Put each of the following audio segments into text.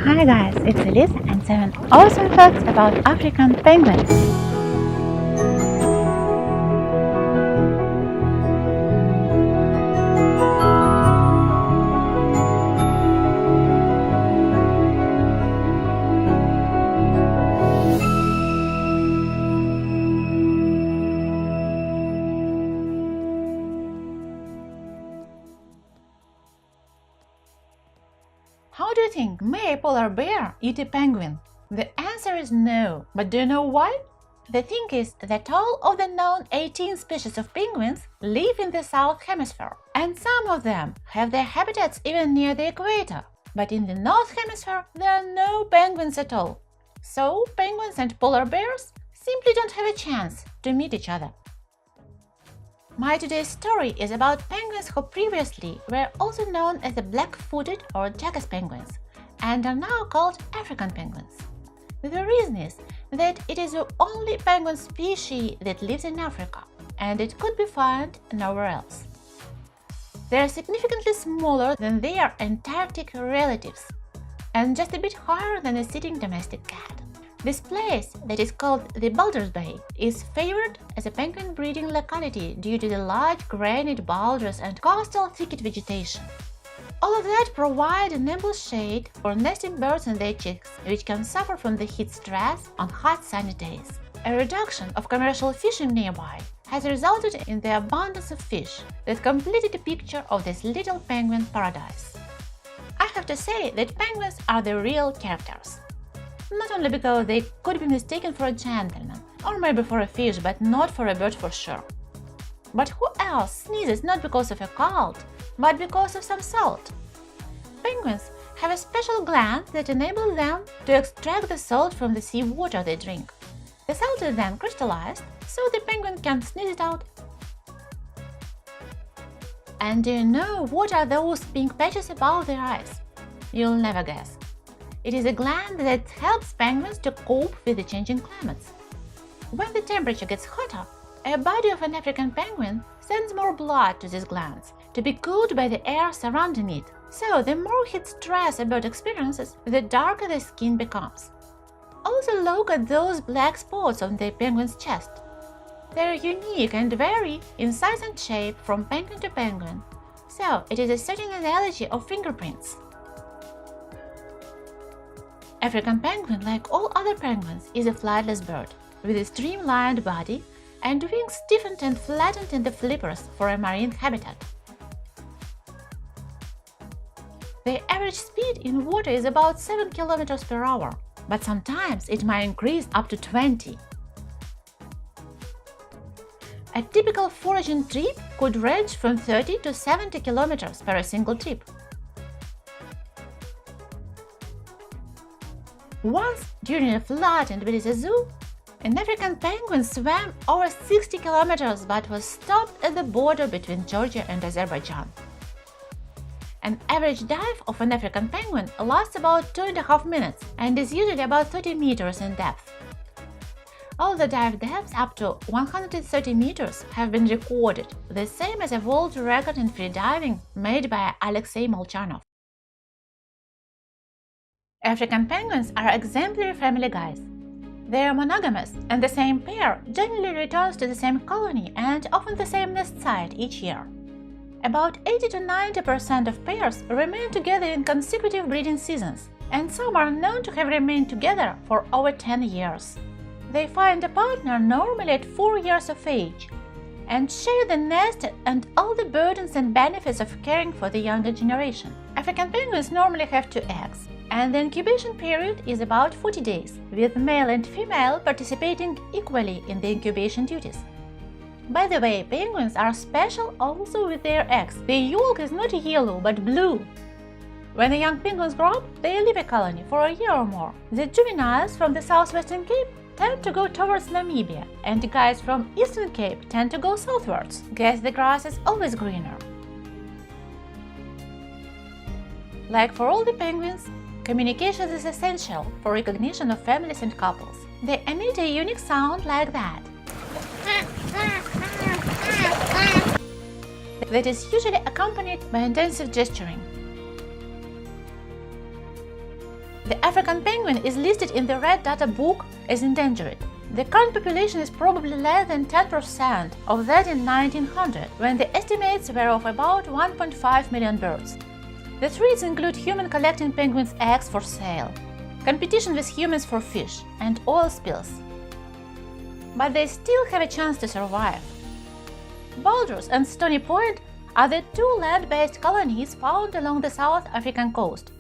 Hi guys, it's Elise and 7 awesome facts about African penguins. How do you think may a polar bear eat a penguin? The answer is no, but do you know why? The thing is that all of the known 18 species of penguins live in the south hemisphere, and some of them have their habitats even near the equator. But in the north hemisphere, there are no penguins at all. So penguins and polar bears simply don't have a chance to meet each other. My today's story is about penguins who previously were also known as the black-footed or Jackass penguins and are now called African penguins. The reason is that it is the only penguin species that lives in Africa, and it could be found nowhere else. They are significantly smaller than their Antarctic relatives and just a bit higher than a sitting domestic cat. This place, that is called the Boulder Bay, is favored as a penguin breeding locality due to the large granite boulders and coastal thicket vegetation. All of that provides an ample shade for nesting birds and their chicks, which can suffer from the heat stress on hot sunny days. A reduction of commercial fishing nearby has resulted in the abundance of fish that completed a picture of this little penguin paradise. I have to say that penguins are the real characters. Not only because they could be mistaken for a gentleman, or maybe for a fish, but not for a bird for sure. But who else sneezes not because of a cold, but because of some salt? Penguins have a special gland that enables them to extract the salt from the sea water they drink. The salt is then crystallized, so the penguin can sneeze it out. And do you know what are those pink patches above their eyes? You'll never guess. It is a gland that helps penguins to cope with the changing climates. When the temperature gets hotter, a body of an African penguin sends more blood to these glands to be cooled by the air surrounding it. So the more heat stress a bird experiences, the darker the skin becomes. Also look at those black spots on the penguin's chest. They are unique and vary in size and shape from penguin to penguin, so it is a certain analogy of fingerprints. African penguin, like all other penguins, is a flightless bird, with a streamlined body and wings stiffened and flattened in the flippers for a marine habitat. The average speed in water is about 7 km per hour, but sometimes it might increase up to 20. A typical foraging trip could range from 30 to 70 km per single trip. Once, during a flood and with a zoo, an African penguin swam over 60 kilometers but was stopped at the border between Georgia and Azerbaijan. An average dive of an African penguin lasts about 2.5 minutes and is usually about 30 meters in depth. All the dive depths up to 130 meters have been recorded, the same as a world record in freediving made by Alexei Molchanov. African penguins are exemplary family guys. They are monogamous, and the same pair generally returns to the same colony and often the same nest site each year. About 80 to 90% of pairs remain together in consecutive breeding seasons, and some are known to have remained together for over 10 years. They find a partner normally at 4 years of age and share the nest and all the burdens and benefits of caring for the younger generation. African penguins normally have 2 eggs, and the incubation period is about 40 days, with male and female participating equally in the incubation duties. By the way, penguins are special also with their eggs. The yolk is not yellow but blue. When the young penguins grow up, they leave a colony for a year or more. The juveniles from the southwestern Cape tend to go towards Namibia, and the guys from Eastern Cape tend to go southwards. Guess the grass is always greener. Like for all the penguins, communication is essential for recognition of families and couples. They emit a unique sound like that. That is usually accompanied by intensive gesturing. The African penguin is listed in the Red Data Book as endangered. The current population is probably less than 10% of that in 1900, when the estimates were of about 1.5 million birds. The threats include human collecting penguins' eggs for sale, competition with humans for fish, and oil spills. But they still have a chance to survive. Boulder and Stony Point are the two land-based colonies found along the South African coast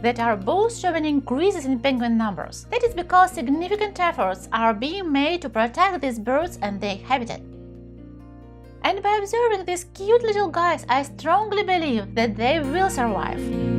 that are both showing increases in penguin numbers. That is because significant efforts are being made to protect these birds and their habitat. And by observing these cute little guys, I strongly believe that they will survive.